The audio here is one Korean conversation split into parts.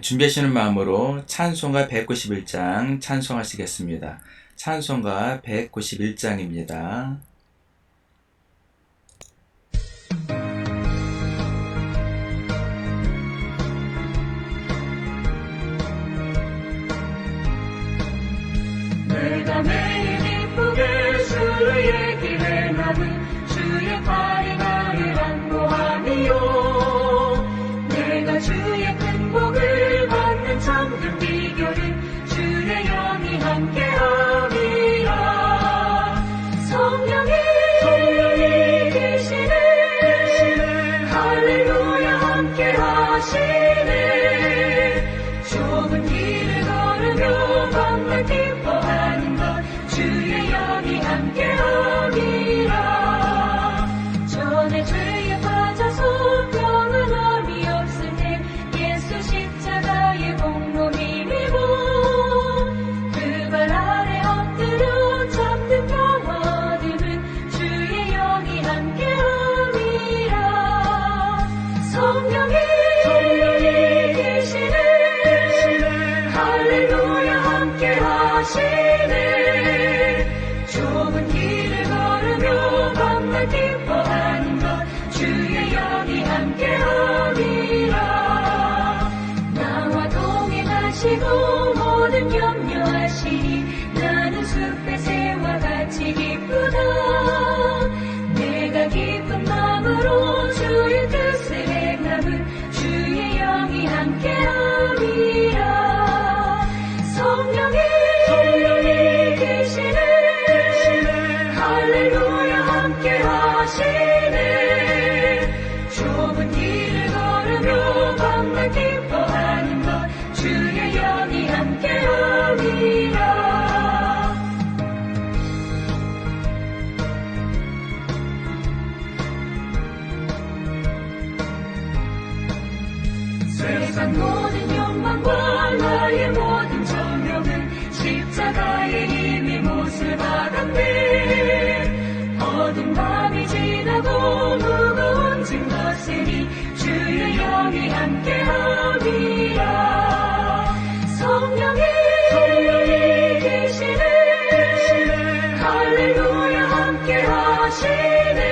준비하시는 마음으로 찬송가 191장 찬송하시겠습니다. 찬송가 191장입니다. 내가 매일 기쁘게 주의 길에 나는 주의 팔이 나를 안보하니요. 내가 주의 큰 복을 받는 참된 비결은 주의 영이 함께함이라. 성령이 계시네 할렐루야 함께하시네. 좁은 길을 걸으며 밤낮 기뻐하는 것 주의 영이 함께함이라. 전에 죄에 빠져서 평안함이 없을 때 예수 십자가의 공로 힘입어 그 발 아래 엎드려 참된 평화 얻음은 주의 영이 함께함이라. 성령이 계시네 할렐루야 함께하시네. 좁은 길을 걸으며 밤낮 기뻐하는 것 주의 영이 함께함이라. 나와 동행하시고 모든 염려하시니 나는 숲의 새와 같이 기쁘다. 내가 기쁜 마음으로 주의 뜻을 행함은 주의 영이 함께함이라. 성령이 계시네 할렐루야 함께하시네. 좁은 길을 걸으며 밤낮 기뻐하는 것 주의 영이 함께함이라. 세상 모든 욕망과 나의 모든 정욕은 십자가의 힘이 못을 받았네. 어두운 밤이 지나고 무거운 짐 거스리 주의 영이 함께함이라. 성령이 계시네 할렐루야 함께하시네.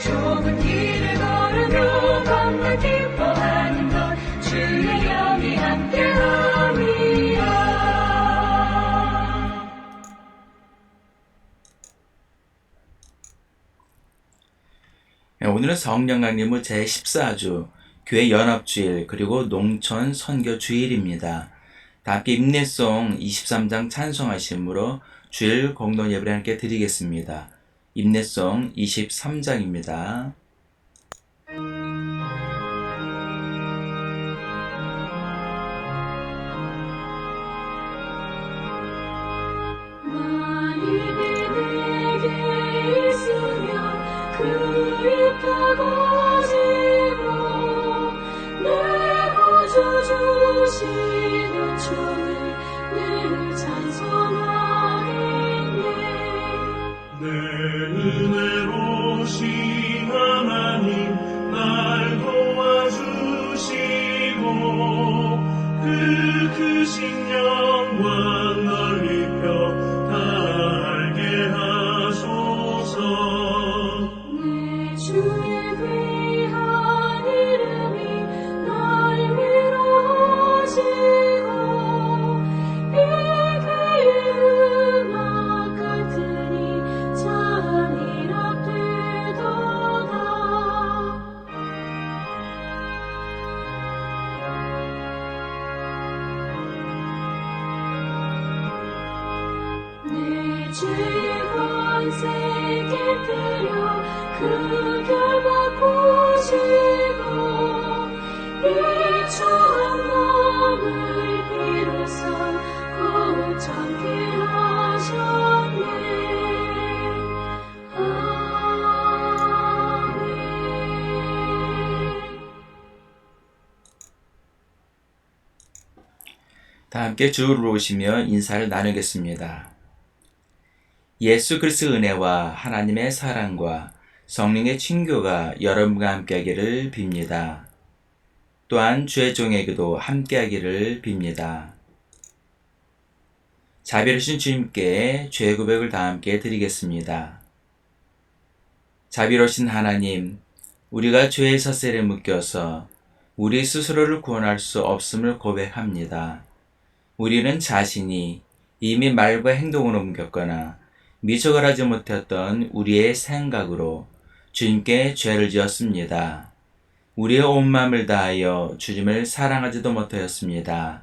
좁은 길을 걸으며 밤낮 기뻐하는 것 주의 영이 함께함이라. 오늘은 성령 강림후 제14주 교회 연합주일 그리고 농촌 선교 주일입니다. 다 함께 임내송 23장 찬송하심으로 주일 공동 예배를 함께 드리겠습니다. 임내송 23장입니다. 만일이 내게 있으면 그리 펴가지고 내 구주 주시는 주를 늘 찬송하겠네. 내 은혜로우신 하나님 날 도와주시고 그 크신 영광 널리 펴 다 알게 하소서. 내 주의 귀한 이름이 날 위로하시고 이 그의 음악 같으니 잠이라 되도다. 내 주의 권세 깨뜨려 그 결과 보시고 이 추한 마음을 비로소 고참게 하셨네. 아멘. 다 함께 주로 오시며 인사를 나누겠습니다. 예수 그리스도의 은혜와 하나님의 사랑과 성령의 친교가 여러분과 함께하기를 빕니다. 또한 주의 종에게도 함께하기를 빕니다. 자비로우신 주님께 죄 고백을 다 함께 드리겠습니다. 자비로우신 하나님, 우리가 죄의 사슬에 묶여서 우리 스스로를 구원할 수 없음을 고백합니다. 우리는 자신이 이미 말과 행동으로 옮겼거나 미적을 하지 못했던 우리의 생각으로 주님께 죄를 지었습니다. 우리의 온 마음을 다하여 주님을 사랑하지도 못하였습니다.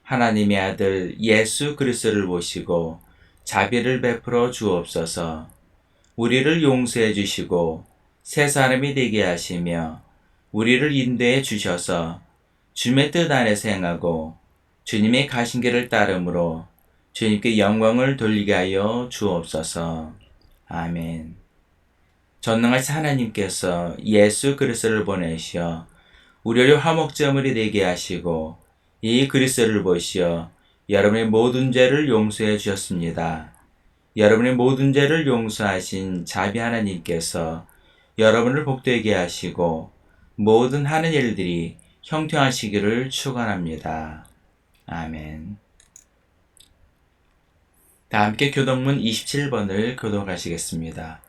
하나님의 아들 예수 그리스도를 모시고 자비를 베풀어 주옵소서. 우리를 용서해 주시고 새 사람이 되게 하시며 우리를 인도해 주셔서 주님의 뜻 안에서 행하고 주님의 가신 길을 따름으로 주님께 영광을 돌리게 하여 주옵소서. 아멘. 전능하신 하나님께서 예수 그리스도를 보내시어 우리를 화목제물이 되게 하시고 이 그리스도를 보시어 여러분의 모든 죄를 용서해 주셨습니다. 여러분의 모든 죄를 용서하신 자비 하나님께서 여러분을 복되게 하시고 모든 하는 일들이 형통하시기를 축원합니다. 아멘. 다 함께 교동문 27번을 교독하시겠습니다.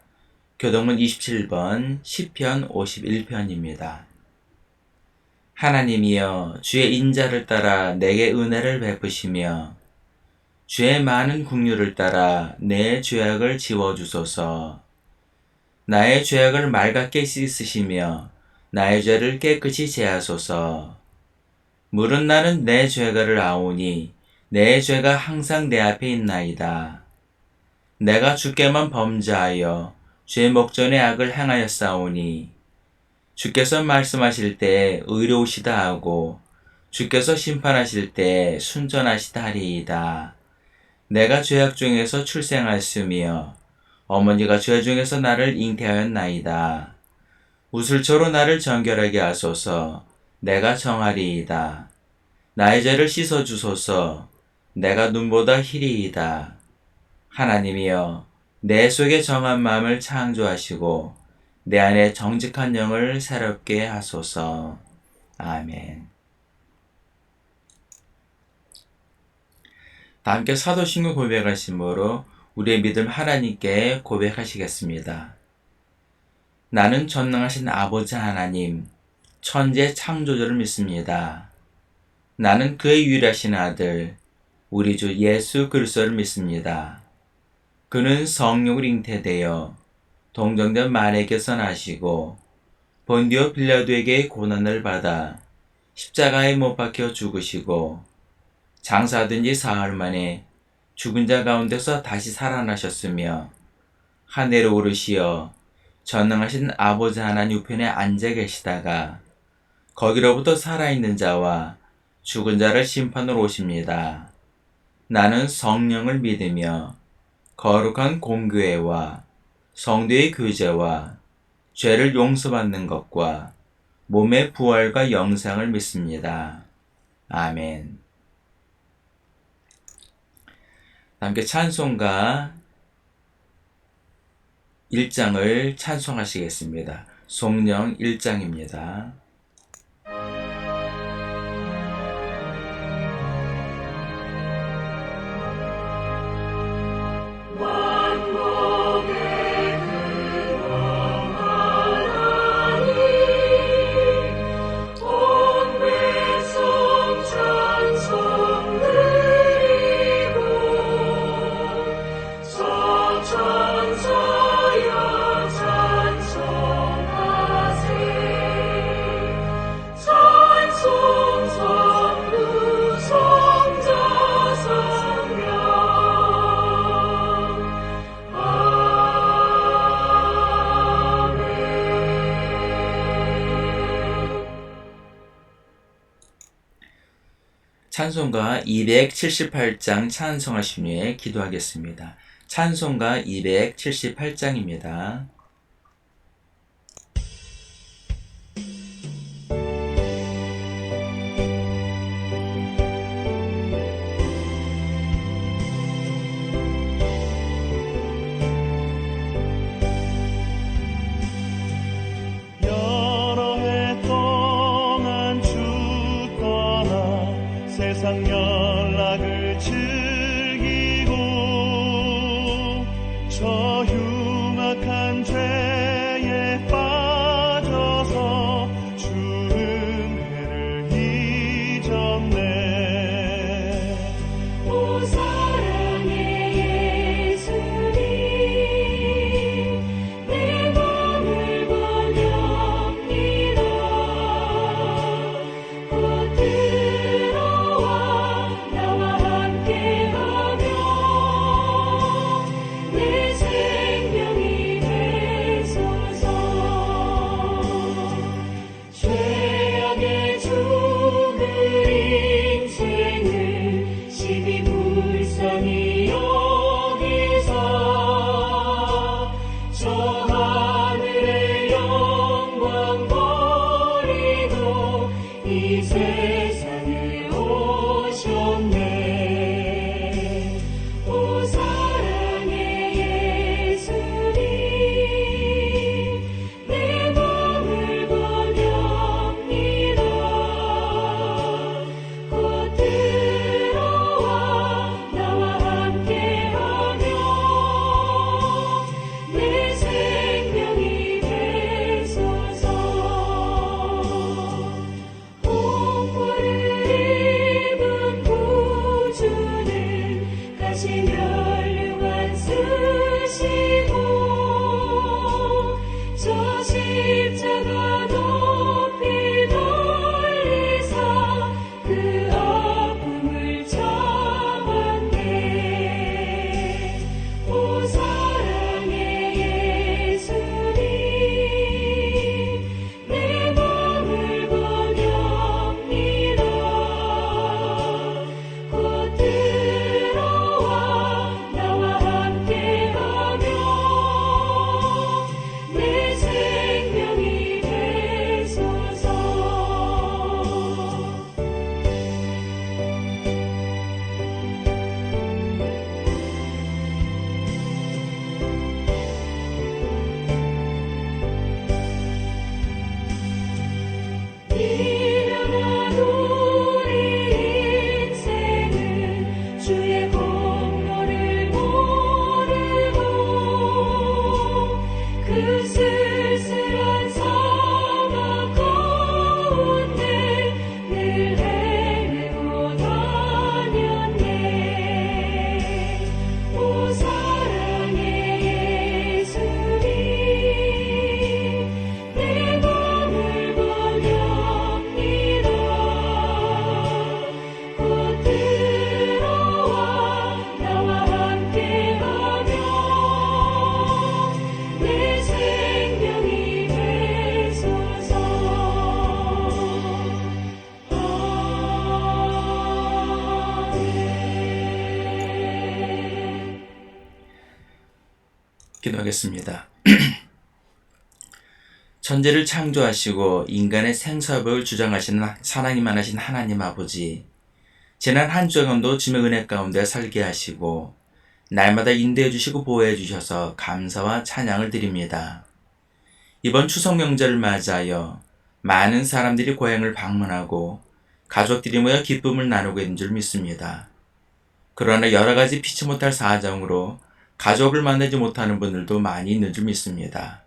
교동문 27번 시편 51편입니다. 하나님이여 주의 인자를 따라 내게 은혜를 베푸시며 주의 많은 긍휼을 따라 내 죄악을 지워주소서. 나의 죄악을 맑게 씻으시며 나의 죄를 깨끗이 제하소서. 물은 나는 내 죄가를 아오니 내 죄가 항상 내 앞에 있나이다. 내가 주께만 범죄하여 죄 목전의 악을 행하였사오니 주께서 말씀하실 때 의로우시다 하고 주께서 심판하실 때 순전하시다 하리이다. 내가 죄악 중에서 출생하였으며 어머니가 죄 중에서 나를 잉태하였나이다. 우슬초로 나를 정결하게 하소서. 내가 정하리이다. 나의 죄를 씻어주소서. 내가 눈보다 희리이다. 하나님이여 내 속에 정한 마음을 창조하시고 내 안에 정직한 영을 새롭게 하소서. 아멘. 다 함께 사도신경 고백하심으로 우리의 믿음 하나님께 고백하시겠습니다. 나는 전능하신 아버지 하나님, 천지의 창조주를 믿습니다. 나는 그의 유일하신 아들, 우리 주 예수 그리스도를 믿습니다. 그는 성령으로 잉태되어 동정된 마리아에게서 나시고 본디오 빌라도에게 고난을 받아 십자가에 못 박혀 죽으시고 장사된 지 사흘 만에 죽은 자 가운데서 다시 살아나셨으며 하늘에 오르시어 전능하신 아버지 하나님 우편에 앉아 계시다가 거기로부터 살아있는 자와 죽은 자를 심판으로 오십니다. 나는 성령을 믿으며 거룩한 공교회와 성도의 교제와 죄를 용서받는 것과 몸의 부활과 영생을 믿습니다. 아멘. 함께 찬송가 1장을 찬송하시겠습니다. 송령 1장입니다. 찬송가 278장 찬송하신 후에 기도하겠습니다. 찬송가 278장입니다. 여러 해 동안 주 즐기고 저 흉악한 죄에 빠져서 주 은혜를 잊었네. 오 사랑의 예수님 내 맘을 번영이다 곧 들어와 나와 함께하며 내 생명이 되소서. 죄악의 죽은 인생을 시비 불쌍히 여기사 저 하늘의 영광 버리고 이 세상에 오셨네. 오 사랑의 예수님 내 맘을 번영이다 곧 들어와 나와 함께하며 내 생명이 되소서. 공포를 입은 구주는 가시 멸류관 쓰시고 저 십자가 높이 돌리사 그 아픔을 참았네. 오 사랑의 예수님 내 맘을 번영이다 곧 들어와 나와 함께하며 내 생명이 되소서. 미련한 우리 인생은 주의 공로를 모르고 그 쓸쓸한 사막 가운데 늘 헤매고 다녔네. 오 사랑의 예수님 내 맘을 번영이다 곧 들어와 나와 함께하며 내 생명이 되소서. 아멘. 기도하겠습니다. 천지를 창조하시고 인간의 생사법을 주장하시는 사랑이만하신 하나님 아버지, 지난 한 주간도 주의 은혜 가운데 살게 하시고 날마다 인도해 주시고 보호해 주셔서 감사와 찬양을 드립니다. 이번 추석 명절을 맞이하여 많은 사람들이 고향을 방문하고 가족들이 모여 기쁨을 나누고 있는 줄 믿습니다. 그러나 여러 가지 피치 못할 사정으로 가족을 만나지 못하는 분들도 많이 있는 줄 믿습니다.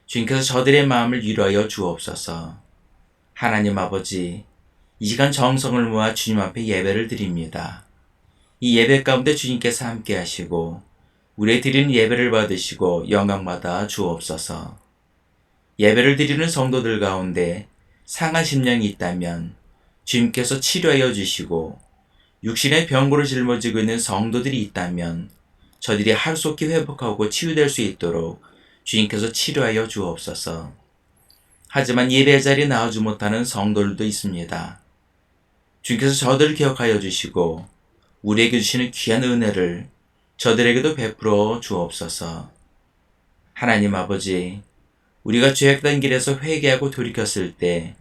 주님께서 저들의 마음을 위로하여 주옵소서. 하나님 아버지, 이 시간 정성을 모아 주님 앞에 예배를 드립니다. 이 예배 가운데 주님께서 함께 하시고 우리의 드리는 예배를 받으시고 영광받아 주옵소서. 예배를 드리는 성도들 가운데 상한 심령이 있다면 주님께서 치료하여 주시고 육신의 병고를 짊어지고 있는 성도들이 있다면 저들이 하루속히 회복하고 치유될 수 있도록 주님께서 치료하여 주옵소서. 하지만 예배 자리에 나오지 못하는 성도들도 있습니다. 주님께서 저들을 기억하여 주시고 우리에게 주시는 귀한 은혜를 저들에게도 베풀어 주옵소서. 하나님 아버지, 우리가 죄악된 길에서 회개하고 돌이켰을 때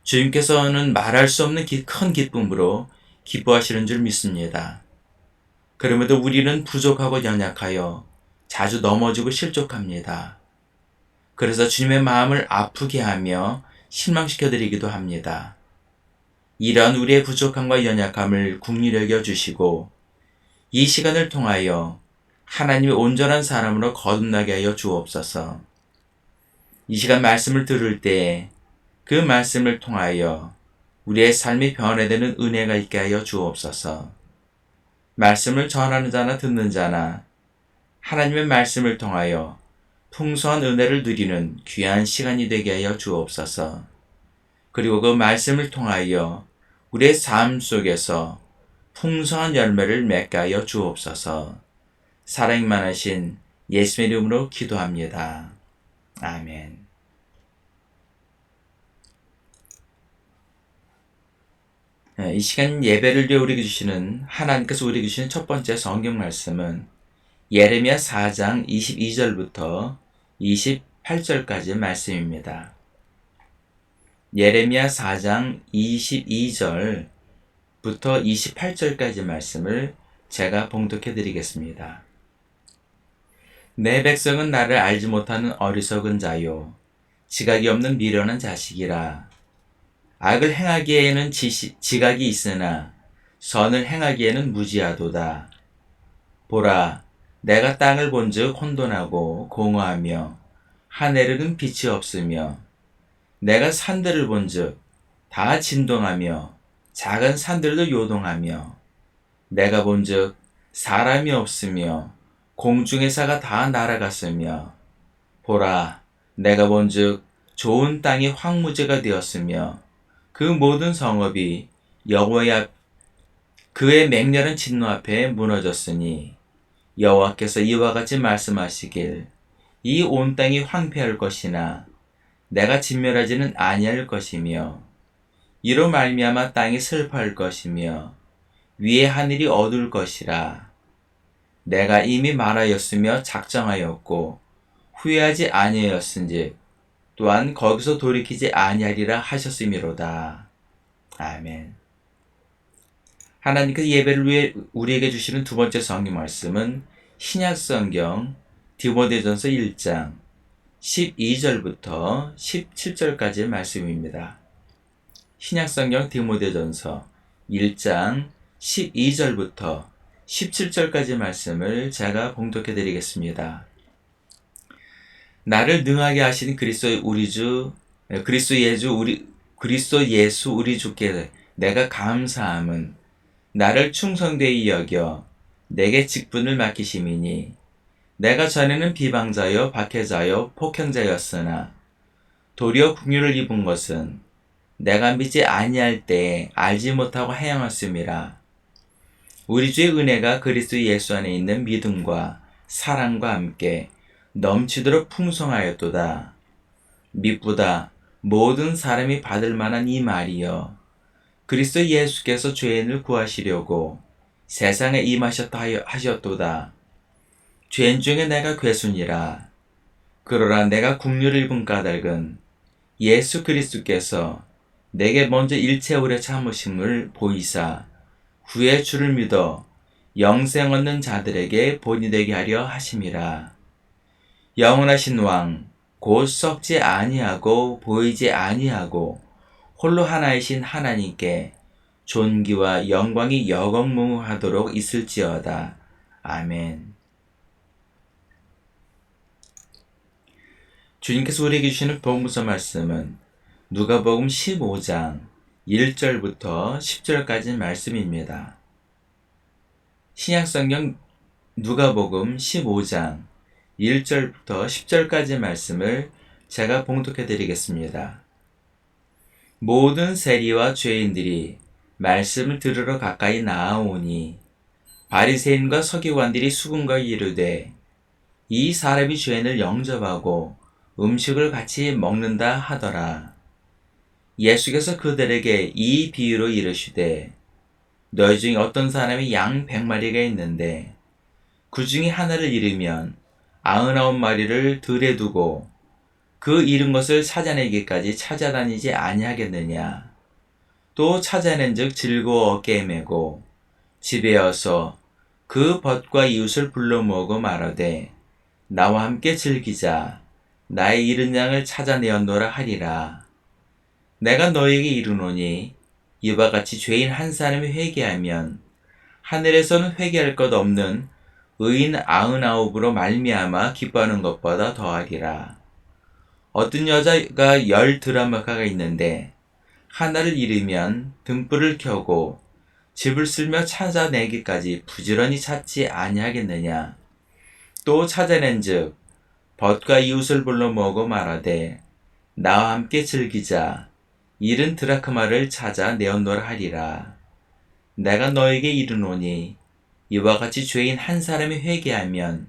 주님께서는 말할 수 없는 큰 기쁨으로 기뻐하시는 줄 믿습니다. 그럼에도 우리는 부족하고 연약하여 자주 넘어지고 실족합니다. 그래서 주님의 마음을 아프게 하며 실망시켜드리기도 합니다. 이러한 우리의 부족함과 연약함을 긍휼히 여겨 주시고 이 시간을 통하여 하나님의 온전한 사람으로 거듭나게 하여 주옵소서. 이 시간 말씀을 들을 때에 그 말씀을 통하여 우리의 삶이 변화되는 은혜가 있게 하여 주옵소서. 말씀을 전하는 자나 듣는 자나 하나님의 말씀을 통하여 풍성한 은혜를 누리는 귀한 시간이 되게 하여 주옵소서. 그리고 그 말씀을 통하여 우리의 삶 속에서 풍성한 열매를 맺게 하여 주옵소서. 사랑이 많으신 예수의 이름으로 기도합니다. 아멘. 이 시간 예배를 위해 우리에게 주시는 하나님께서 우리에게 주시는 첫 번째 성경 말씀은 예레미야 4장 22절부터 28절까지 말씀입니다. 예레미야 4장 22절부터 28절까지 말씀을 제가 봉독해 드리겠습니다. 내 백성은 나를 알지 못하는 어리석은 자요 지각이 없는 미련한 자식이라. 악을 행하기에는 지각이 있으나 선을 행하기에는 무지하도다. 보라, 내가 땅을 본즉 혼돈하고 공허하며 하늘에는 빛이 없으며 내가 산들을 본즉 다 진동하며 작은 산들도 요동하며 내가 본즉 사람이 없으며 공중의 사가 다 날아갔으며 보라, 내가 본즉 좋은 땅이 황무지가 되었으며 그 모든 성읍이 여호와의 그의 맹렬한 진노 앞에 무너졌으니 여호와께서 이와 같이 말씀하시길 이 온 땅이 황폐할 것이나 내가 진멸하지는 아니할 것이며 이로 말미암아 땅이 슬퍼할 것이며 위의 하늘이 어두울 것이라. 내가 이미 말하였으며 작정하였고 후회하지 아니하였은즉 또한 거기서 돌이키지 아니하리라 하셨음이로다. 아멘. 하나님께서 예배를 위해 우리에게 주시는 두 번째 성경 말씀은 신약성경 디모데전서 1장 12절부터 17절까지의 말씀입니다. 신약성경 디모데전서 1장 12절부터 17절까지 말씀을 제가 봉독해 드리겠습니다. 나를 능하게 하신 그리스도 예수 우리 주께 내가 감사함은 나를 충성되이 여겨 내게 직분을 맡기심이니 내가 전에는 비방자여 박해자여 폭행자였으나 도리어 긍휼을 입은 것은 내가 믿지 아니할 때에 알지 못하고 행하였음이라. 우리 주의 은혜가 그리스도 예수 안에 있는 믿음과 사랑과 함께 넘치도록 풍성하였도다. 미쁘다 모든 사람이 받을 만한 이 말이여 그리스도 예수께서 죄인을 구하시려고 세상에 임하셨다 하셨도다. 죄인 중에 내가 괴순이라. 그러나 내가 긍휼을 입은 까닭은 예수 그리스도께서 내게 먼저 일체 오래 참으심을 보이사 후에 주를 믿어 영생 얻는 자들에게 본이 되게 하려 하심이라. 영원하신 왕 곧 썩지 아니하고 보이지 아니하고 홀로 하나이신 하나님께 존귀와 영광이 여공무하도록 있을지어다. 아멘. 주님께서 우리에게 주시는 복음서 말씀은 누가복음 15장 1절부터 10절까지 말씀입니다. 신약성경 누가복음 15장 1절부터 10절까지 말씀을 제가 봉독해 드리겠습니다. 모든 세리와 죄인들이 말씀을 들으러 가까이 나아오니 바리새인과 서기관들이 수군거리 이르되 이 사람이 죄인을 영접하고 음식을 같이 먹는다 하더라. 예수께서 그들에게 이 비유로 이르시되 너희 중에 어떤 사람이 양 100마리가 있는데 그 중에 하나를 잃으면 99마리를 들에 두고 그 잃은 것을 찾아내기까지 찾아다니지 아니하겠느냐. 또 찾아낸즉 즐거워 어깨에 메고 집에 와서 그 벗과 이웃을 불러 모으고 말하되 나와 함께 즐기자. 나의 잃은 양을 찾아내었노라 하리라. 내가 너희에게 이르노니 이와 같이 죄인 한 사람이 회개하면 하늘에서는 회개할 것 없는 의인 99으로 말미암아 기뻐하는 것보다 더하리라. 어떤 여자가 10드라마가 있는데 하나를 잃으면 등불을 켜고 집을 쓸며 찾아내기까지 부지런히 찾지 아니하겠느냐. 또 찾아낸즉 벗과 이웃을 불러 모으고 말하되 나와 함께 즐기자. 잃은 드라크마를 찾아 내었노라 하리라. 내가 너에게 이르노니 이와 같이 죄인 한 사람이 회개하면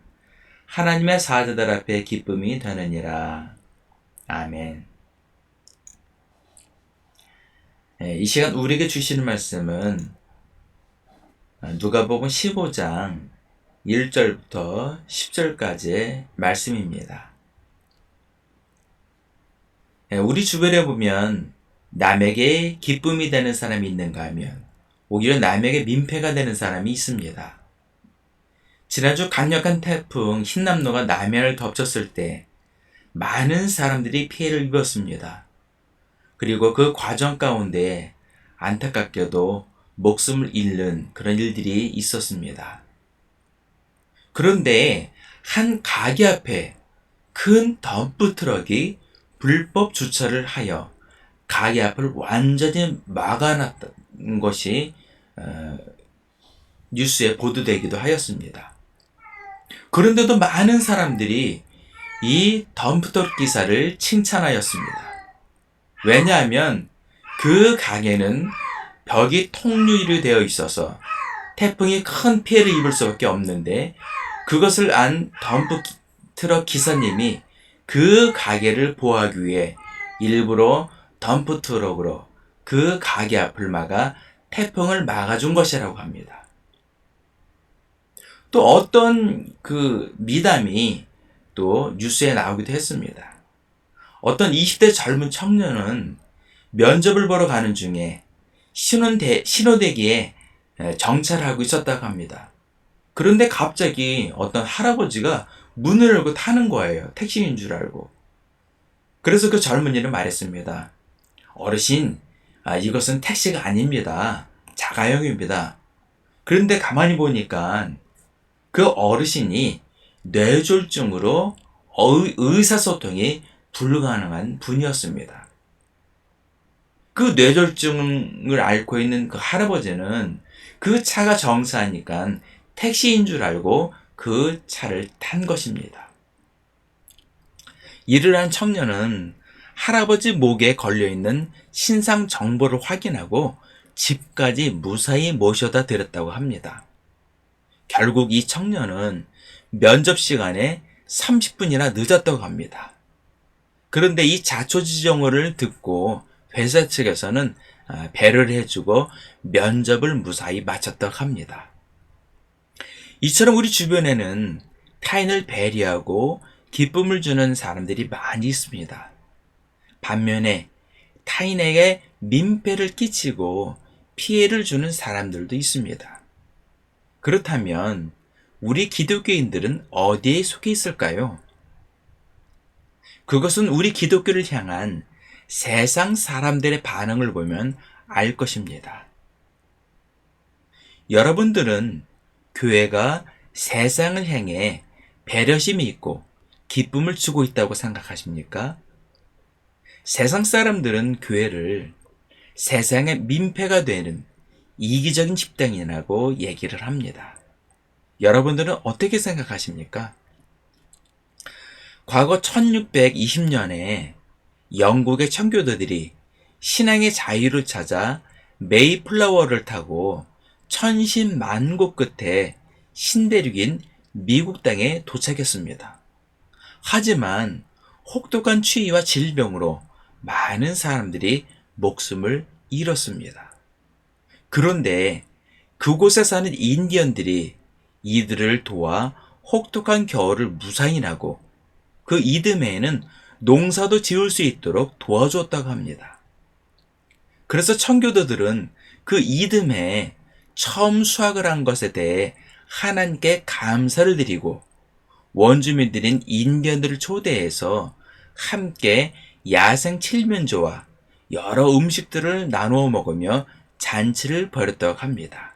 하나님의 사자들 앞에 기쁨이 되느니라. 아멘. 이 시간 우리에게 주시는 말씀은 누가복음 15장 1절부터 10절까지의 말씀입니다. 우리 주변에 보면 남에게 기쁨이 되는 사람이 있는가 하면 오히려 남에게 민폐가 되는 사람이 있습니다. 지난주 강력한 태풍 흰남노가 남해안을 덮쳤을 때 많은 사람들이 피해를 입었습니다. 그리고 그 과정 가운데 안타깝게도 목숨을 잃는 그런 일들이 있었습니다. 그런데 한 가게 앞에 큰 덤프트럭이 불법 주차를 하여 가게 앞을 완전히 막아놨던 것이 뉴스에 보도되기도 하였습니다. 그런데도 많은 사람들이 이 덤프트럭 기사를 칭찬하였습니다. 왜냐하면 그 가게는 벽이 통유리로 되어 있어서 태풍이 큰 피해를 입을 수밖에 없는데 그것을 안 덤프트럭 기사님이 그 가게를 보호하기 위해 일부러 덤프트럭으로 그 가게 앞을 막아 태풍을 막아준 것이라고 합니다. 또 어떤 그 미담이 또 뉴스에 나오기도 했습니다. 어떤 20대 젊은 청년은 면접을 보러 가는 중에 신호대기에 정차를 하고 있었다고 합니다. 그런데 갑자기 어떤 할아버지가 문을 열고 타는 거예요. 택시인 줄 알고. 그래서 그 젊은이는 말했습니다. 어르신, 이것은 택시가 아닙니다. 자가용입니다. 그런데 가만히 보니까 그 어르신이 뇌졸중으로 의사소통이 불가능한 분이었습니다. 그 뇌졸중을 앓고 있는 그 할아버지는 그 차가 정차하니까 택시인 줄 알고 그 차를 탄 것입니다. 이를 한 청년은 할아버지 목에 걸려있는 신상 정보를 확인하고 집까지 무사히 모셔다 드렸다고 합니다. 결국 이 청년은 면접 시간에 30분이나 늦었다고 합니다. 그런데 이 자초지종을 듣고 회사 측에서는 배려를 해주고 면접을 무사히 마쳤다고 합니다. 이처럼 우리 주변에는 타인을 배려하고 기쁨을 주는 사람들이 많이 있습니다. 반면에 타인에게 민폐를 끼치고 피해를 주는 사람들도 있습니다. 그렇다면 우리 기독교인들은 어디에 속해 있을까요? 그것은 우리 기독교를 향한 세상 사람들의 반응을 보면 알 것입니다. 여러분들은 교회가 세상을 향해 배려심이 있고 기쁨을 주고 있다고 생각하십니까? 세상 사람들은 교회를 세상의 민폐가 되는 이기적인 집단이라고 얘기를 합니다. 여러분들은 어떻게 생각하십니까? 과거 1620년에 영국의 청교도들이 신앙의 자유를 찾아 메이플라워를 타고 천신만고 끝에 신대륙인 미국 땅에 도착했습니다. 하지만 혹독한 추위와 질병으로 많은 사람들이 목숨을 잃었습니다. 그런데 그곳에 사는 인디언들이 이들을 도와 혹독한 겨울을 무사히 나고 그 이듬해에는 농사도 지을 수 있도록 도와주었다고 합니다. 그래서 청교도들은 그 이듬해에 처음 수확을 한 것에 대해 하나님께 감사를 드리고 원주민들인 인디언들을 초대해서 함께 야생 칠면조와 여러 음식들을 나누어 먹으며 잔치를 벌였다고 합니다.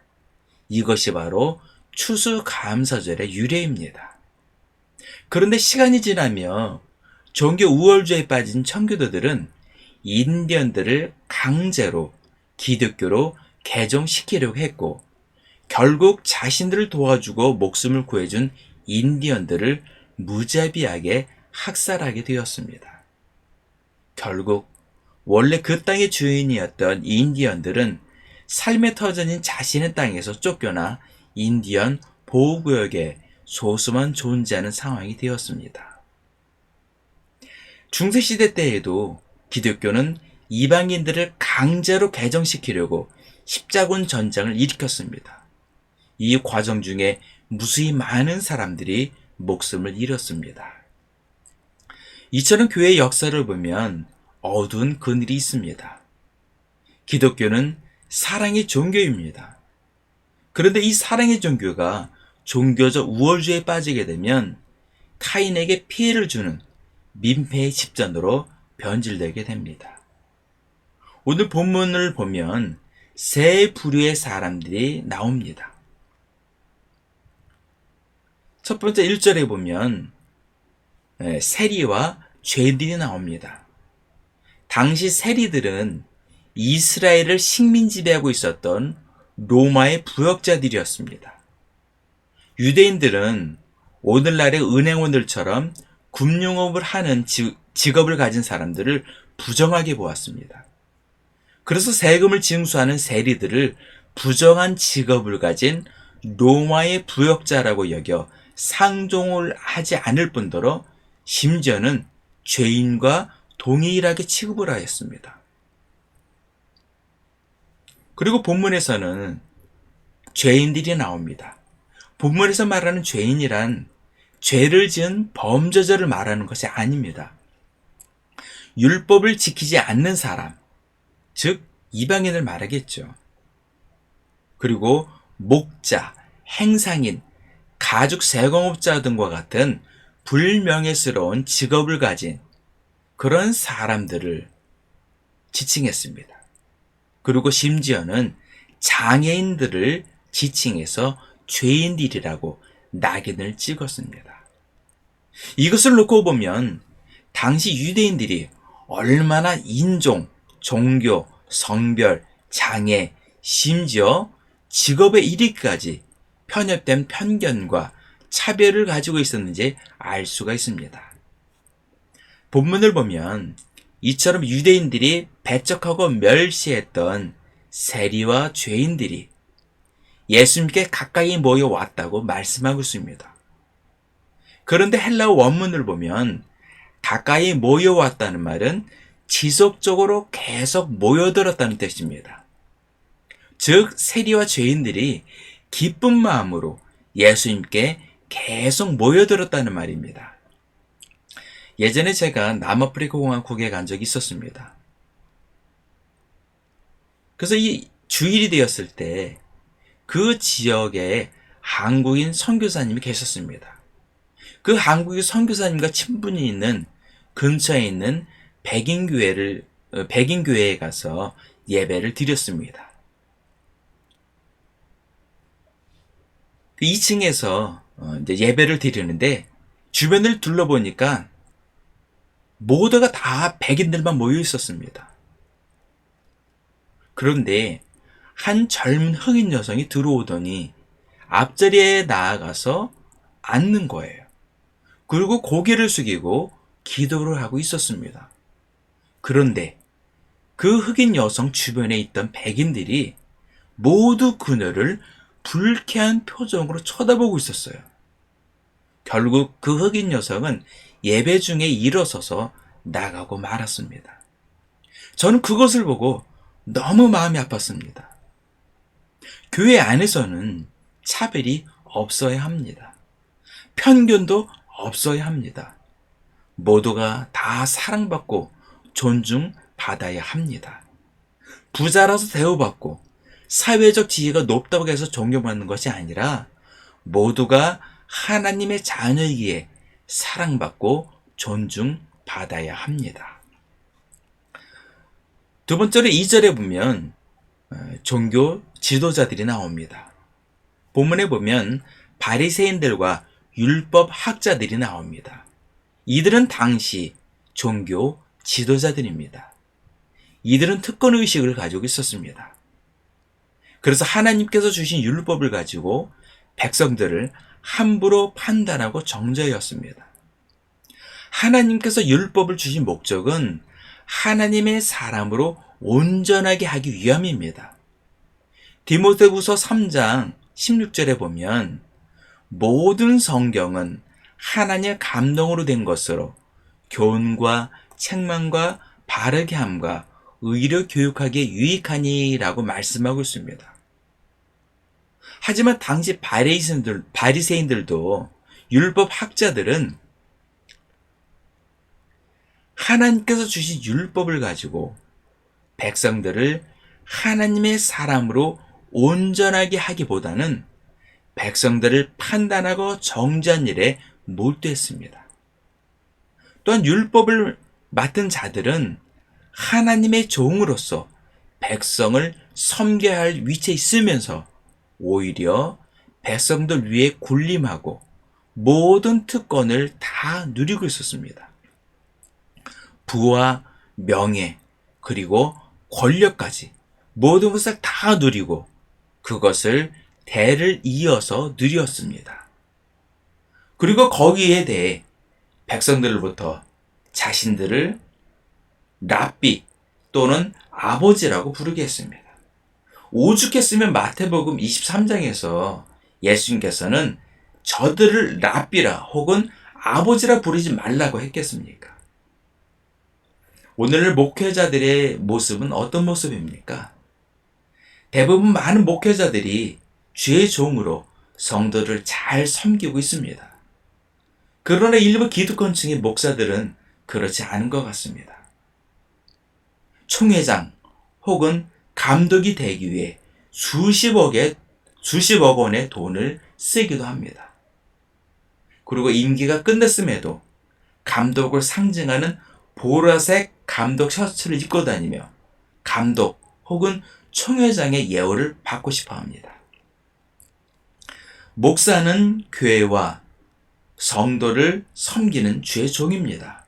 이것이 바로 추수감사절의 유래입니다. 그런데 시간이 지나며 종교 우월주의에 빠진 청교도들은 인디언들을 강제로 기독교로 개종시키려고 했고, 결국 자신들을 도와주고 목숨을 구해준 인디언들을 무자비하게 학살하게 되었습니다. 결국 원래 그 땅의 주인이었던 인디언들은 삶의 터전인 자신의 땅에서 쫓겨나 인디언 보호구역에 소수만 존재하는 상황이 되었습니다. 중세시대 때에도 기독교는 이방인들을 강제로 개종시키려고 십자군 전쟁을 일으켰습니다. 이 과정 중에 무수히 많은 사람들이 목숨을 잃었습니다. 이처럼 교회의 역사를 보면 어두운 그늘이 있습니다. 기독교는 사랑의 종교입니다. 그런데 이 사랑의 종교가 종교적 우월주의에 빠지게 되면 타인에게 피해를 주는 민폐의 집단으로 변질되게 됩니다. 오늘 본문을 보면 세 부류의 사람들이 나옵니다. 첫 번째 1절에 보면 세리와 죄인들이 나옵니다. 당시 세리들은 이스라엘을 식민 지배하고 있었던 로마의 부역자들이었습니다. 유대인들은 오늘날의 은행원들처럼 금융업을 하는 직업을 가진 사람들을 부정하게 보았습니다. 그래서 세금을 징수하는 세리들을 부정한 직업을 가진 로마의 부역자라고 여겨 상종을 하지 않을 뿐더러 심지어는 죄인과 동일하게 취급을 하였습니다. 그리고 본문에서는 죄인들이 나옵니다. 본문에서 말하는 죄인이란 죄를 지은 범죄자를 말하는 것이 아닙니다. 율법을 지키지 않는 사람, 즉 이방인을 말하겠죠. 그리고 목자, 행상인, 가죽 세공업자 등과 같은 불명예스러운 직업을 가진 그런 사람들을 지칭했습니다. 그리고 심지어는 장애인들을 지칭해서 죄인들이라고 낙인을 찍었습니다. 이것을 놓고 보면 당시 유대인들이 얼마나 인종, 종교, 성별, 장애, 심지어 직업에 이르기까지 편협된 편견과 차별을 가지고 있었는지 알 수가 있습니다. 본문을 보면 이처럼 유대인들이 배척하고 멸시했던 세리와 죄인들이 예수님께 가까이 모여왔다고 말씀하고 있습니다. 그런데 헬라어 원문을 보면 가까이 모여왔다는 말은 지속적으로 계속 모여들었다는 뜻입니다. 즉 세리와 죄인들이 기쁜 마음으로 예수님께 계속 모여들었다는 말입니다. 예전에 제가 남아프리카 공화국에 간 적이 있었습니다. 그래서 이 주일이 되었을 때 그 지역에 한국인 선교사님이 계셨습니다. 그 한국인 선교사님과 친분이 있는 근처에 있는 백인교회에 가서 예배를 드렸습니다. 2층에서 이제 예배를 드리는데 주변을 둘러보니까 모두가 다 백인들만 모여 있었습니다. 그런데 한 젊은 흑인 여성이 들어오더니 앞자리에 나아가서 앉는 거예요. 그리고 고개를 숙이고 기도를 하고 있었습니다. 그런데 그 흑인 여성 주변에 있던 백인들이 모두 그녀를 불쾌한 표정으로 쳐다보고 있었어요. 결국 그 흑인 여성은 예배 중에 일어서서 나가고 말았습니다. 저는 그것을 보고 너무 마음이 아팠습니다. 교회 안에서는 차별이 없어야 합니다. 편견도 없어야 합니다. 모두가 다 사랑받고 존중받아야 합니다. 부자라서 대우받고 사회적 지위가 높다고 해서 존경받는 것이 아니라 모두가 하나님의 자녀이기에 사랑받고 존중받아야 합니다. 두 번째로 2절에 보면 종교 지도자들이 나옵니다. 본문에 보면 바리새인들과 율법 학자들이 나옵니다. 이들은 당시 종교 지도자들입니다. 이들은 특권 의식을 가지고 있었습니다. 그래서 하나님께서 주신 율법을 가지고 백성들을 함부로 판단하고 정죄하였습니다. 하나님께서 율법을 주신 목적은 하나님의 사람으로 온전하게 하기 위함입니다. 디모데후서 3장 16절에 보면 모든 성경은 하나님의 감동으로 된 것으로 교훈과 책망과 바르게 함과 의로 교육하기에 유익하니라고 말씀하고 있습니다. 하지만 당시 바리새인들도 율법 학자들은 하나님께서 주신 율법을 가지고 백성들을 하나님의 사람으로 온전하게 하기보다는 백성들을 판단하고 정죄한 일에 몰두했습니다. 또한 율법을 맡은 자들은 하나님의 종으로서 백성을 섬겨야 할 위치에 있으면서 오히려 백성들 위에 군림하고 모든 특권을 다 누리고 있었습니다. 부와 명예 그리고 권력까지 모든 것을 다 누리고 그것을 대를 이어서 누렸습니다. 그리고 거기에 대해 백성들로부터 자신들을 랍비 또는 아버지라고 부르게 했습니다. 오죽했으면 마태복음 23장에서 예수님께서는 저들을 랍비라 혹은 아버지라 부르지 말라고 했겠습니까? 오늘 목회자들의 모습은 어떤 모습입니까? 대부분 많은 목회자들이 주의 종으로 성도를 잘 섬기고 있습니다. 그러나 일부 기득권층의 목사들은 그렇지 않은 것 같습니다. 총회장 혹은 감독이 되기 위해 수십억 원의 돈을 쓰기도 합니다. 그리고 임기가 끝났음에도 감독을 상징하는 보라색 감독 셔츠를 입고 다니며 감독 혹은 총회장의 예우를 받고 싶어 합니다. 목사는 교회와 성도를 섬기는 주의 종입니다.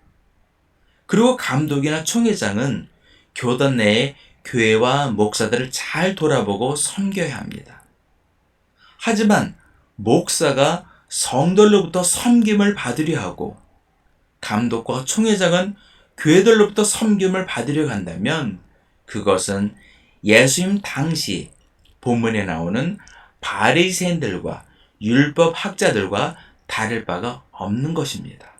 그리고 감독이나 총회장은 교단 내에 교회와 목사들을 잘 돌아보고 섬겨야 합니다. 하지만 목사가 성도로부터 섬김을 받으려 하고 감독과 총회장은 교회들로부터 섬김을 받으려 한다면 그것은 예수님 당시 본문에 나오는 바리새인들과 율법 학자들과 다를 바가 없는 것입니다.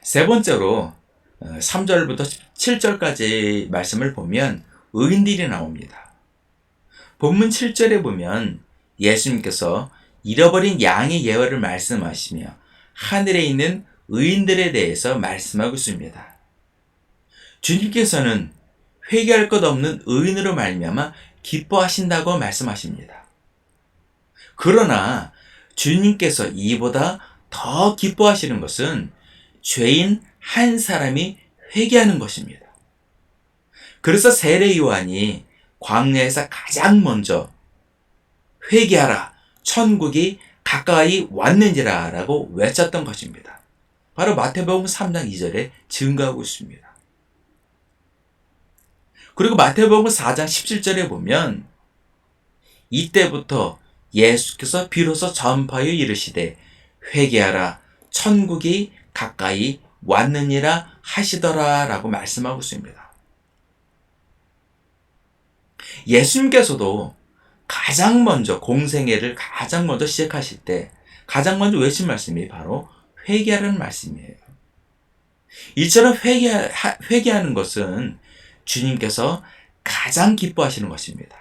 세 번째로 3절부터 7절까지 말씀을 보면 의인들이 나옵니다. 본문 7절에 보면 예수님께서 잃어버린 양의 예화를 말씀하시며 하늘에 있는 의인들에 대해서 말씀하고 있습니다. 주님께서는 회개할 것 없는 의인으로 말미암아 기뻐하신다고 말씀하십니다. 그러나 주님께서 이보다 더 기뻐하시는 것은 죄인 한 사람이 회개하는 것입니다. 그래서 세례 요한이 광야에서 가장 먼저 회개하라, 천국이 가까이 왔느니라 라고 외쳤던 것입니다. 바로 마태복음 3장 2절에 증거하고 있습니다. 그리고 마태복음 4장 17절에 보면 이때부터 예수께서 비로소 전파하여 이르시되 회개하라, 천국이 가까이 왔느니라 하시더라 라고 말씀하고 있습니다. 예수님께서도 가장 먼저 공생애를 가장 먼저 시작하실 때 가장 먼저 외친 말씀이 바로 회개하라는 말씀이에요. 이처럼 회개하는 것은 주님께서 가장 기뻐하시는 것입니다.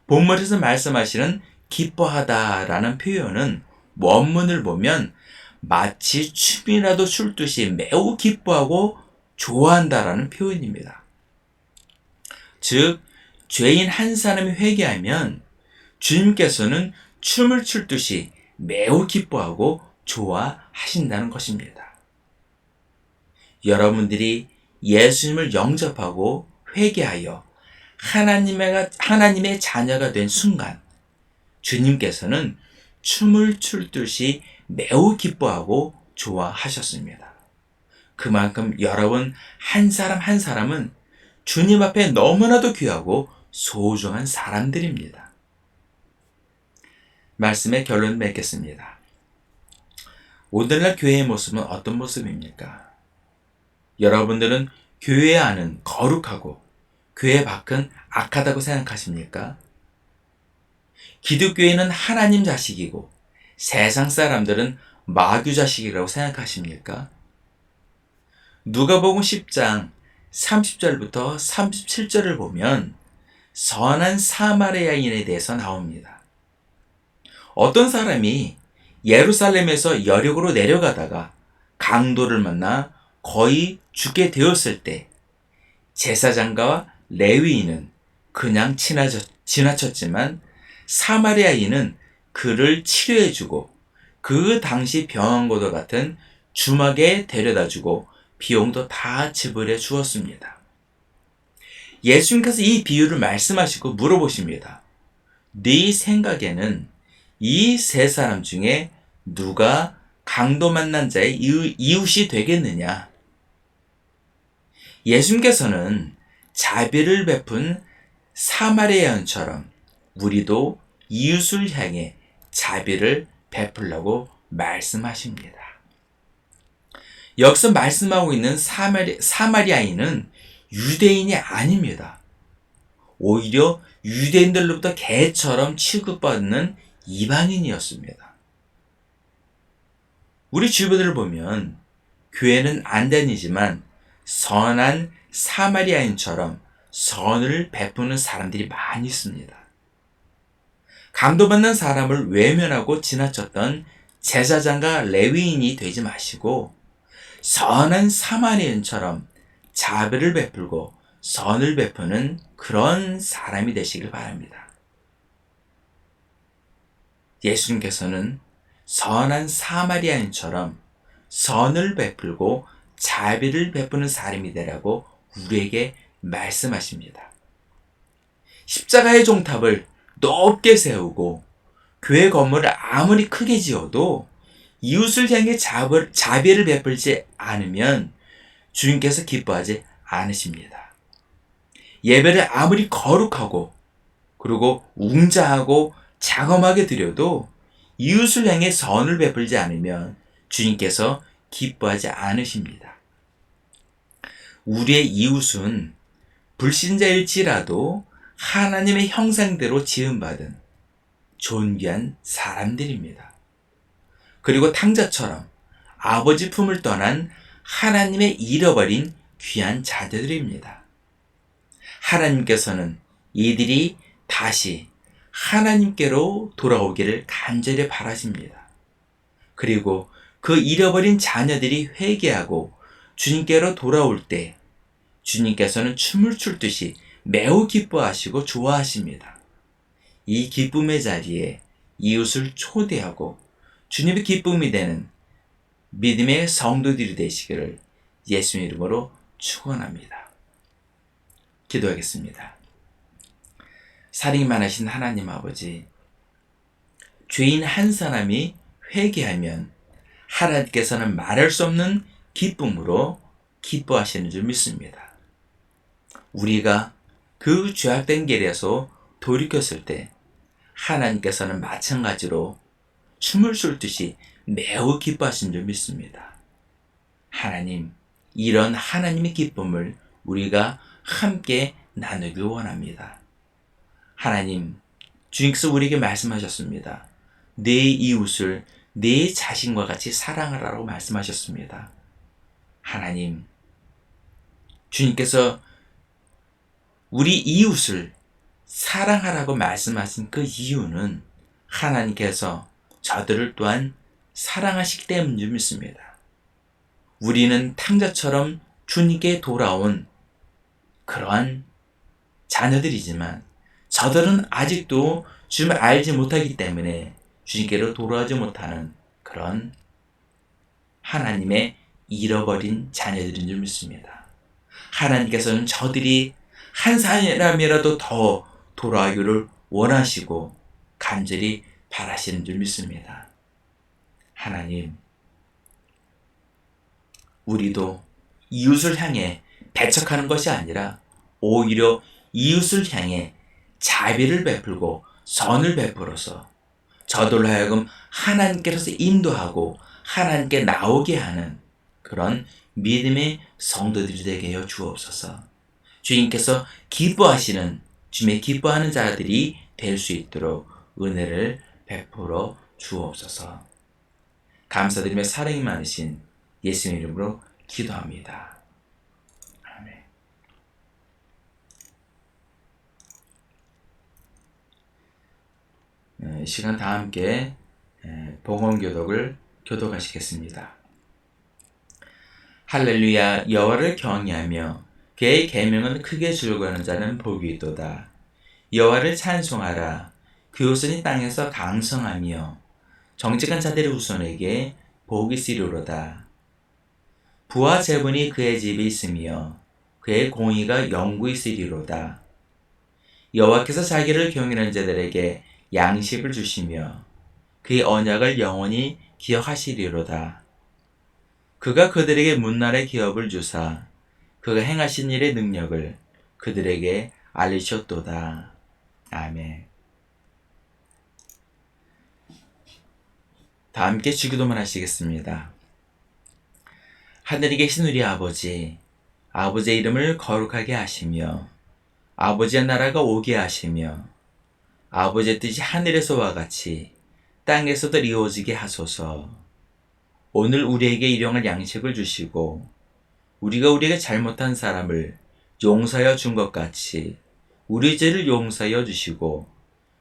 본문에서 말씀하시는 기뻐하다라는 표현은 원문을 보면 마치 춤이라도 출 듯이 매우 기뻐하고 좋아한다라는 표현입니다. 즉 죄인 한 사람이 회개하면 주님께서는 춤을 출 듯이 매우 기뻐하고 좋아하신다는 것입니다. 여러분들이 예수님을 영접하고 회개하여 하나님의 자녀가 된 순간 주님께서는 춤을 출 듯이 매우 기뻐하고 좋아하셨습니다. 그만큼 여러분 한 사람 한 사람은 주님 앞에 너무나도 귀하고 소중한 사람들입니다. 말씀의 결론 맺겠습니다. 오늘날 교회의 모습은 어떤 모습입니까? 여러분들은 교회 안은 거룩하고 교회 밖은 악하다고 생각하십니까? 기독교인은 하나님 자식이고 세상 사람들은 마귀 자식이라고 생각하십니까? 누가복음 10장 30절부터 37절을 보면 선한 사마리아인에 대해서 나옵니다. 어떤 사람이 예루살렘에서 여리고로 내려가다가 강도를 만나 거의 죽게 되었을 때 제사장과 레위인은 그냥 지나쳤지만 사마리아인은 그를 치료해주고 그 당시 병원과도 같은 주막에 데려다주고 비용도 다 지불해 주었습니다. 예수님께서 이 비유를 말씀하시고 물어보십니다. 네 생각에는 이 세 사람 중에 누가 강도 만난 자의 이웃이 되겠느냐? 예수님께서는 자비를 베푼 사마리아인처럼 우리도 이웃을 향해 자비를 베풀라고 말씀하십니다. 여기서 말씀하고 있는 사마리아인은 유대인이 아닙니다. 오히려 유대인들로부터 개처럼 취급받는 이방인이었습니다. 우리 주변을 보면 교회는 안 다니지만 선한 사마리아인처럼 선을 베푸는 사람들이 많이 있습니다. 강도받는 사람을 외면하고 지나쳤던 제사장과 레위인이 되지 마시고 선한 사마리아인처럼 자비를 베풀고 선을 베푸는 그런 사람이 되시길 바랍니다. 예수님께서는 선한 사마리아인처럼 선을 베풀고 자비를 베푸는 사람이 되라고 우리에게 말씀하십니다. 십자가의 종탑을 높게 세우고 교회 건물을 아무리 크게 지어도 이웃을 향해 자비를 베풀지 않으면 주님께서 기뻐하지 않으십니다. 예배를 아무리 거룩하고 그리고 웅장하고 장엄하게 드려도 이웃을 향해 선을 베풀지 않으면 주님께서 기뻐하지 않으십니다. 우리의 이웃은 불신자일지라도 하나님의 형상대로 지음받은 존귀한 사람들입니다. 그리고 탕자처럼 아버지 품을 떠난 하나님의 잃어버린 귀한 자녀들입니다. 하나님께서는 이들이 다시 하나님께로 돌아오기를 간절히 바라십니다. 그리고 그 잃어버린 자녀들이 회개하고 주님께로 돌아올 때 주님께서는 춤을 출 듯이 매우 기뻐하시고 좋아하십니다. 이 기쁨의 자리에 이웃을 초대하고 주님의 기쁨이 되는 믿음의 성도들이 되시기를 예수님 이름으로 축원합니다. 기도하겠습니다. 사랑이 많으신 하나님 아버지, 죄인 한 사람이 회개하면 하나님께서는 말할 수 없는 기쁨으로 기뻐하시는 줄 믿습니다. 우리가 그 죄악된 길에서 돌이켰을 때 하나님께서는 마찬가지로 춤을 출 듯이 매우 기뻐하신 줄 믿습니다. 하나님, 이런 하나님의 기쁨을 우리가 함께 나누길 원합니다. 하나님, 주님께서 우리에게 말씀하셨습니다. 내 이웃을 내 자신과 같이 사랑하라고 말씀하셨습니다. 하나님, 주님께서 우리 이웃을 사랑하라고 말씀하신 그 이유는 하나님께서 저들을 또한 사랑하시기 때문인 줄 믿습니다. 우리는 탕자처럼 주님께 돌아온 그러한 자녀들이지만 저들은 아직도 주님을 알지 못하기 때문에 주님께로 돌아오지 못하는 그런 하나님의 잃어버린 자녀들인 줄 믿습니다. 하나님께서는 저들이 한 사람이라도 더 돌아오기를 원하시고 간절히 바라시는 줄 믿습니다. 하나님, 우리도 이웃을 향해 배척하는 것이 아니라 오히려 이웃을 향해 자비를 베풀고 선을 베풀어서 저들로 하여금 하나님께서 인도하고 하나님께 나오게 하는 그런 믿음의 성도들이 되게 하여 주옵소서. 주님께서 기뻐하시는, 주님의 기뻐하는 자들이 될 수 있도록 은혜를 베풀어 주옵소서. 감사드리며 사랑이 많으신 예수님 이름으로 기도합니다. 아멘. 이 시간 다 함께 복음교독을 교독하시겠습니다. 할렐루야. 여호와를 경외하며 그의 계명은 크게 즐거워하는 자는 복이 있도다. 여호와를 찬송하라. 그 후손이 땅에서 강성하며 정직한 자들의 후손에게 복이 있으리로다. 부와 재분이 그의 집에 있으며 그의 공의가 영구히 있으리로다. 여호와께서 자기를 경외하는 자들에게 양식을 주시며 그의 언약을 영원히 기억하시리로다. 그가 그들에게 문날의 기업을 주사 그가 행하신 일의 능력을 그들에게 알리셨도다. 아멘. 다 함께 주기도만 하시겠습니다. 하늘에 계신 우리 아버지, 아버지의 이름을 거룩하게 하시며 아버지의 나라가 오게 하시며 아버지의 뜻이 하늘에서와 같이 땅에서도 이루어지게 하소서. 오늘 우리에게 일용할 양식을 주시고 우리가 우리에게 잘못한 사람을 용서하여 준 것 같이 우리 죄를 용서하여 주시고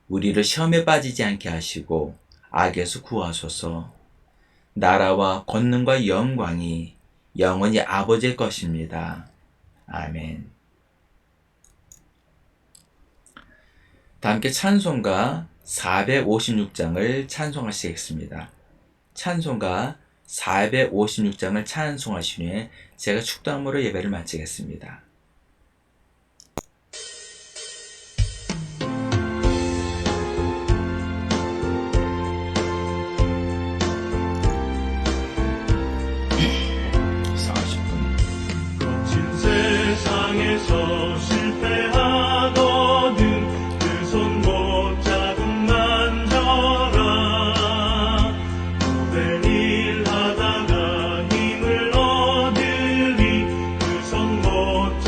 우리를 시험에 빠지지 않게 하시고 악에서 구하소서. 나라와 권능과 영광이 영원히 아버지의 것입니다. 아멘. 다 함께 찬송가 456장을 찬송하시겠습니다. 찬송가 456장을 찬송하신 후에 제가 축도함으로 예배를 마치겠습니다. 거친 세상에서 실패하거든 그 손 못 잡은 만져라. 오랜 일 하다가 힘을 얻으리 그 손 못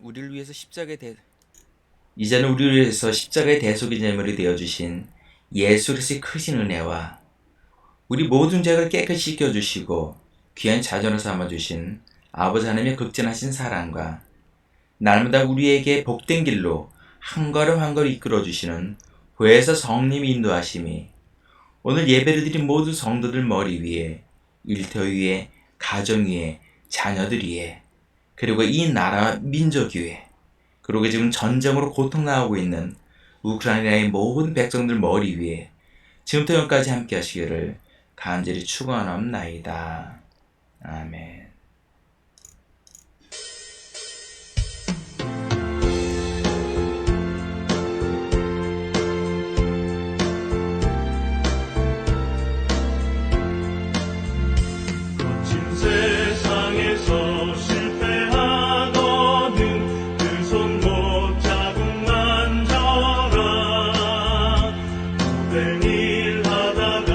우리를 위해서 십자가의 대속의 제물이 되어주신 예수 그리스도의 크신 은혜와 우리 모든 죄를 깨끗이 씻겨주시고 귀한 자전을 삼아주신 아버지 하나님의 극진하신 사랑과 날마다 우리에게 복된 길로 한 걸음 한 걸음 이끌어주시는 보혜사 성령님의 인도하심이 오늘 예배를 드린 모든 성도들 머리 위에, 일터 위에, 가정 위에, 자녀들 위에, 그리고 이 나라 민족 위에, 그리고 지금 전쟁으로 고통당하고 있는 우크라이나의 모든 백성들 머리 위에 지금부터 영까지 함께 하시기를 간절히 축원하옵나이다. 아멘. 거친 세상에서 실패하거든 그 손 못 자국 만져라 모든 일 하다가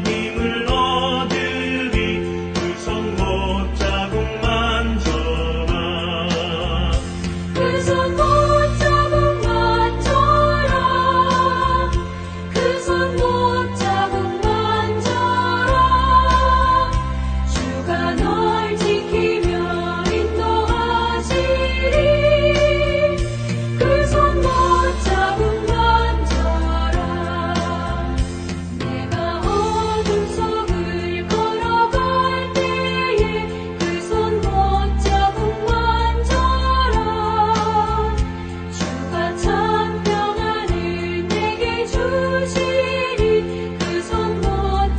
힘을 얻으리 그 손 못 자국 만져라 그 손 못 자국 만져라 그 손 못 자국 만져라 주가 널 지키며 인도하시리 그 손 못 자국 만져라 내가 어둠 속을 걸어갈 때에 그 손 못 자국 만져라 주가 참 평안을 내게 주시리 그 손 못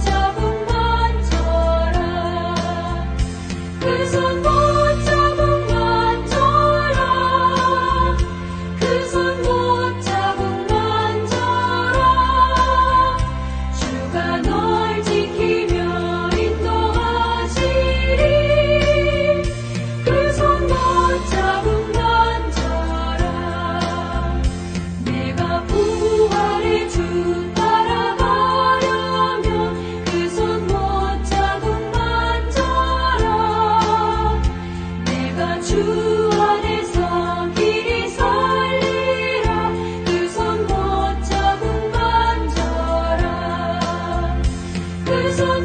자국 만져라 그 손 못 자국 만져라 그 손 못 자국 만져라 주가 널 지키며 인도하시리 그 손 못 자국 만져라 내가 부활의 주 따라가려면 그 손 못 자국 만져라 내가 주 안에서 길이 살리라 그 손 못 자국 만져라 그 손